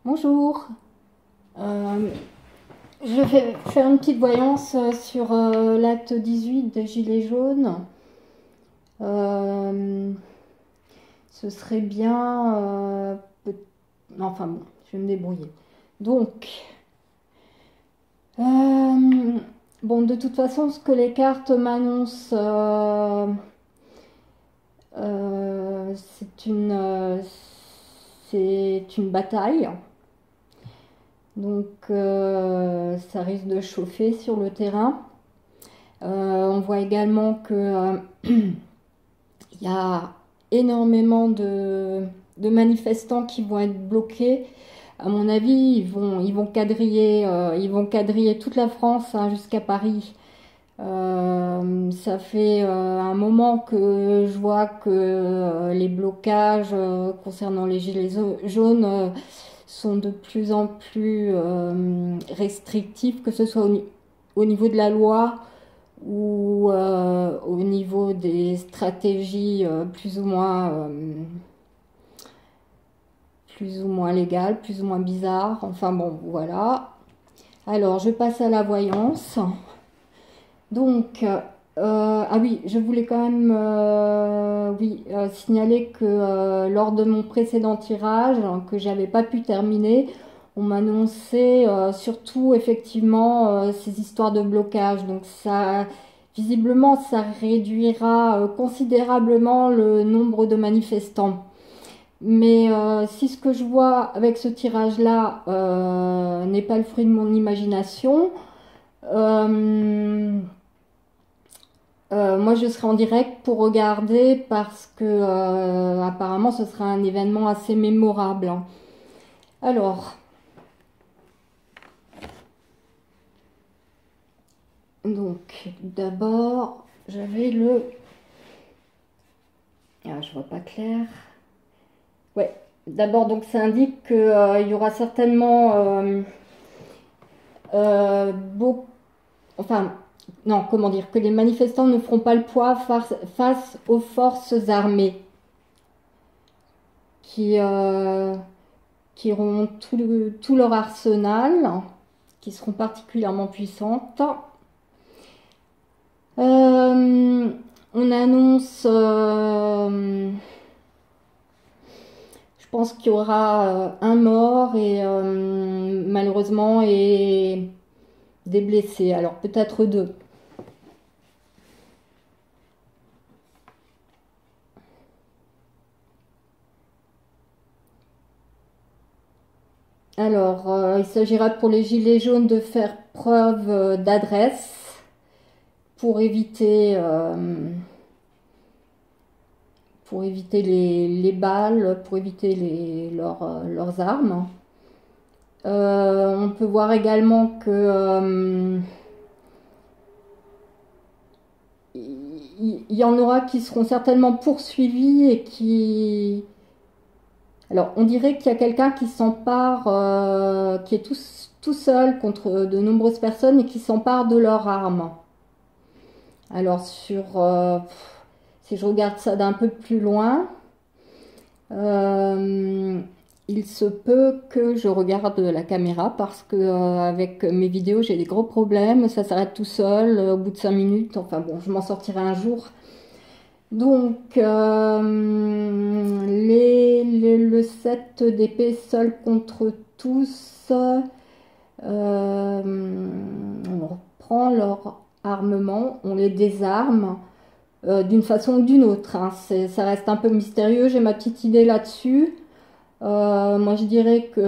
Bonjour. Euh, je vais faire une petite voyance sur l'acte 18 des Gilets jaunes. Euh, Ce serait bien... enfin bon, je vais me débrouiller. Donc, bon, de toute façon, ce que les cartes m'annoncent, c'est une bataille. Donc ça risque de chauffer sur le terrain. On voit également que il y a énormément de manifestants qui vont être bloqués. À mon avis, ils vont quadriller toute la France, hein, jusqu'à Paris. Ça fait un moment que je vois que les blocages concernant les gilets jaunes sont de plus en plus restrictifs, que ce soit au niveau de la loi ou au niveau des stratégies plus ou moins légales, plus ou moins bizarres. Enfin bon, voilà. Alors, je passe à la voyance. Donc, ah oui, je voulais quand même signaler que lors de mon précédent tirage, hein, que j'avais pas pu terminer, on m'annonçait surtout effectivement ces histoires de blocage. Donc ça, visiblement, ça réduira considérablement le nombre de manifestants. Mais si ce que je vois avec ce tirage-là n'est pas le fruit de mon imagination, euh, moi, je serai en direct pour regarder parce que apparemment, ce sera un événement assez mémorable, hein. Alors, donc, d'abord, j'avais le... Ah, je vois pas clair. Ouais, d'abord, donc, ça indique qu'il y aura certainement beaucoup... Enfin, non, comment dire, que les manifestants ne feront pas le poids face aux forces armées qui, qui auront tout leur arsenal, qui seront particulièrement puissantes. On annonce, je pense qu'il y aura un mort et malheureusement et des blessés, alors peut-être deux. Alors, il s'agira pour les gilets jaunes de faire preuve d'adresse pour éviter les balles, pour éviter leurs armes. On peut voir également que il y en aura qui seront certainement poursuivis et qui... Alors, on dirait qu'il y a quelqu'un qui s'empare, qui est tout seul contre de nombreuses personnes et qui s'empare de leurs armes. Alors, si je regarde ça d'un peu plus loin, il se peut que je regarde la caméra parce que avec mes vidéos, j'ai des gros problèmes. Ça s'arrête tout seul au bout de 5 minutes. Enfin bon, je m'en sortirai un jour. Donc, le set d'épée seul contre tous, on reprend leur armement, on les désarme d'une façon ou d'une autre, hein. Ça reste un peu mystérieux, j'ai ma petite idée là-dessus. Moi, je dirais que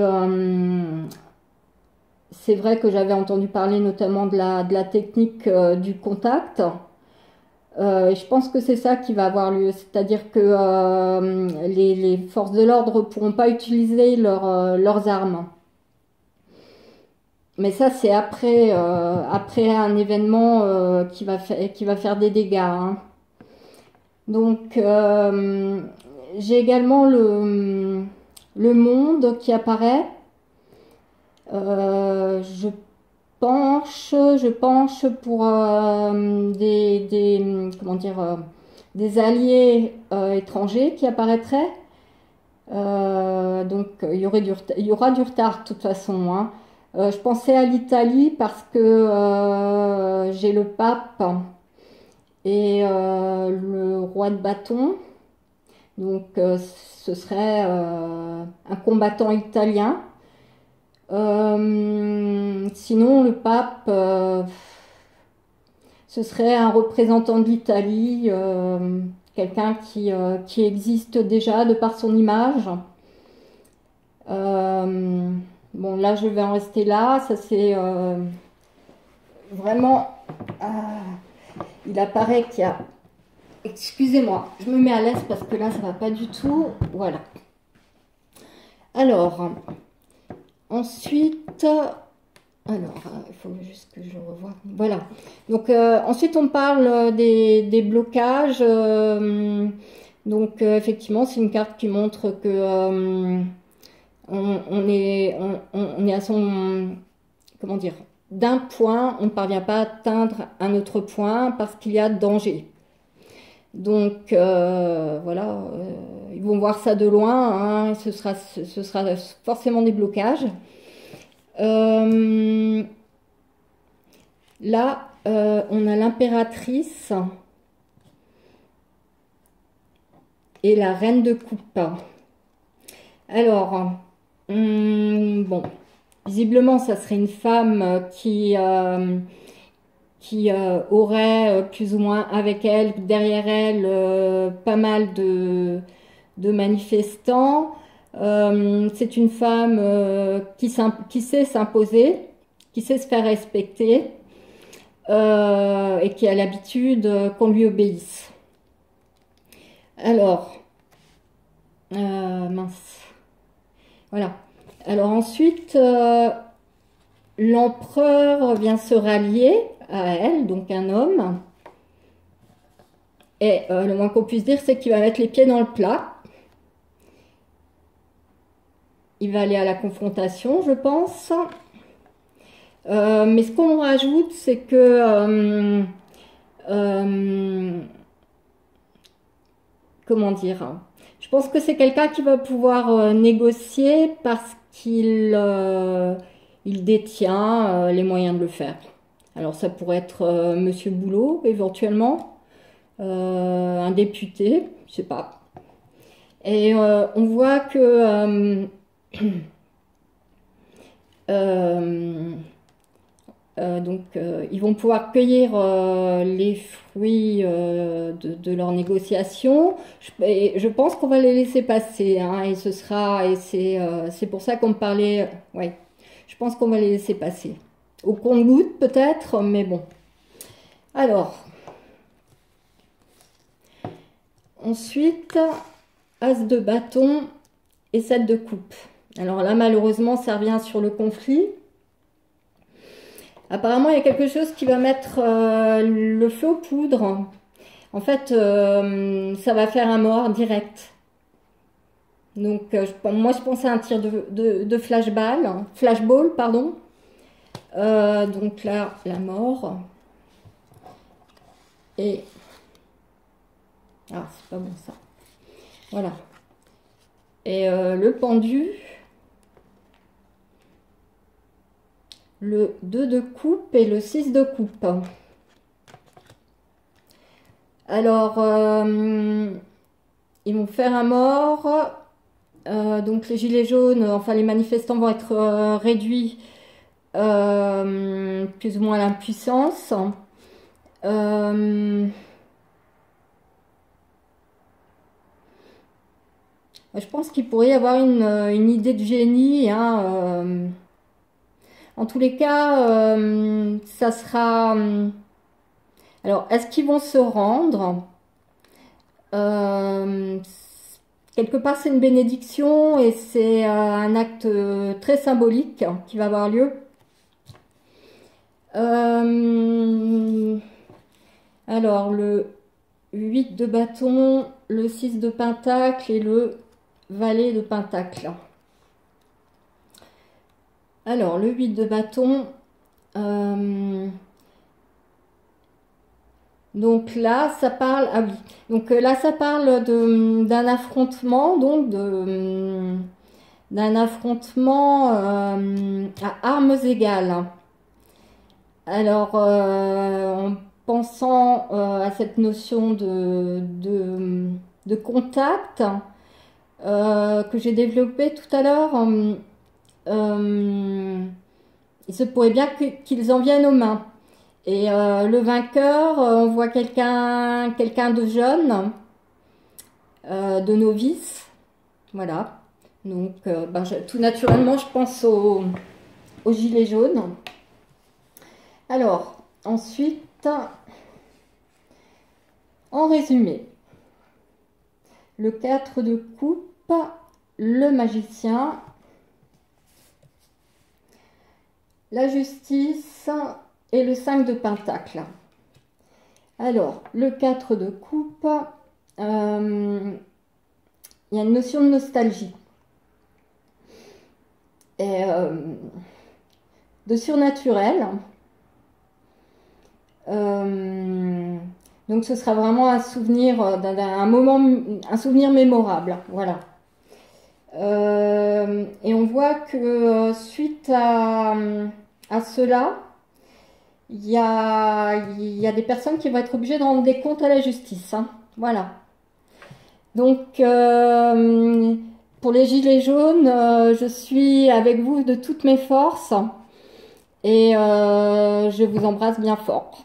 c'est vrai que j'avais entendu parler notamment de la technique du contact. Je pense que c'est ça qui va avoir lieu, c'est-à-dire que les forces de l'ordre ne pourront pas utiliser leurs armes. Mais ça, c'est après un événement qui va faire des dégâts, hein. Donc, j'ai également le monde qui apparaît. Je je penche pour comment dire, des alliés étrangers qui apparaîtraient. Donc il y aura du retard de toute façon, hein. Je pensais à l'Italie parce que j'ai le pape et le roi de bâton. Donc ce serait un combattant italien. Sinon, le pape, ce serait un représentant de l'Italie, quelqu'un qui existe déjà de par son image. Bon, là, je vais en rester là. Ça, c'est vraiment... il apparaît qu'il y a... Excusez-moi, je me mets à l'aise parce que là, ça va pas du tout. Voilà. Alors, ensuite... Alors, il faut juste que je revoie. Voilà. Donc, ensuite, on parle des blocages. Donc, effectivement, c'est une carte qui montre que on est à son... Comment dire? D'un point, on ne parvient pas à atteindre un autre point parce qu'il y a danger. Donc, voilà. Ils vont voir ça de loin, hein, ce sera forcément des blocages. Là, on a l'impératrice et la reine de coupe. Alors, bon, visiblement, ça serait une femme qui aurait plus ou moins avec elle, derrière elle, pas mal de manifestants. C'est une femme qui sait s'imposer, qui sait se faire respecter et qui a l'habitude qu'on lui obéisse. Alors, mince. Voilà. Alors ensuite, l'empereur vient se rallier à elle, donc un homme. Et le moins qu'on puisse dire, c'est qu'il va mettre les pieds dans le plat. Il va aller à la confrontation, je pense. Mais ce qu'on rajoute, c'est que... comment dire? Je pense que c'est quelqu'un qui va pouvoir négocier parce qu'il il détient les moyens de le faire. Alors ça pourrait être Monsieur Boulot, éventuellement, un député, je sais pas. Et on voit que... ils vont pouvoir cueillir les fruits de leurs négociations. Je pense qu'on va les laisser passer, hein, et c'est pour ça qu'on me parlait. Ouais, je pense qu'on va les laisser passer. Au compte-gouttes peut-être, mais bon. Alors, ensuite, As de bâton et 7 de coupe. Alors là, malheureusement, ça revient sur le conflit. Apparemment, il y a quelque chose qui va mettre le feu aux poudres. En fait, ça va faire un mort direct. Donc, moi, je pensais à un tir de flashball, pardon. Donc là, la mort. Et... Ah, c'est pas bon ça. Voilà. Et le pendu. Le 2 de coupe et le 6 de coupe. Alors, ils vont faire un mort. Donc, les gilets jaunes, enfin les manifestants vont être réduits plus ou moins à l'impuissance. Je pense qu'il pourrait y avoir une idée de génie, hein, en tous les cas, ça sera... alors, est-ce qu'ils vont se rendre? Quelque part, c'est une bénédiction et c'est un acte très symbolique qui va avoir lieu. Alors, le 8 de bâton, le 6 de pentacle et le valet de pentacle. Alors, le 8 de bâton, donc là, ça parle, ah oui, donc là, ça parle d'un affrontement, donc d'un affrontement à armes égales. Alors, en pensant à cette notion de contact que j'ai développée tout à l'heure, il se pourrait bien qu'ils en viennent aux mains. Et le vainqueur, on voit quelqu'un de jeune, de novice, voilà. Donc, tout naturellement, je pense aux gilets jaunes. Alors, ensuite, en résumé, le 4 de coupe, le magicien, la justice et le 5 de pentacle. Alors, le 4 de coupe, il y a une notion de nostalgie. Et de surnaturel. Donc ce sera vraiment un souvenir un souvenir mémorable, voilà. Et on voit que suite à cela, il y a des personnes qui vont être obligées de rendre des comptes à la justice, hein, voilà. Donc pour les gilets jaunes, je suis avec vous de toutes mes forces et je vous embrasse bien fort.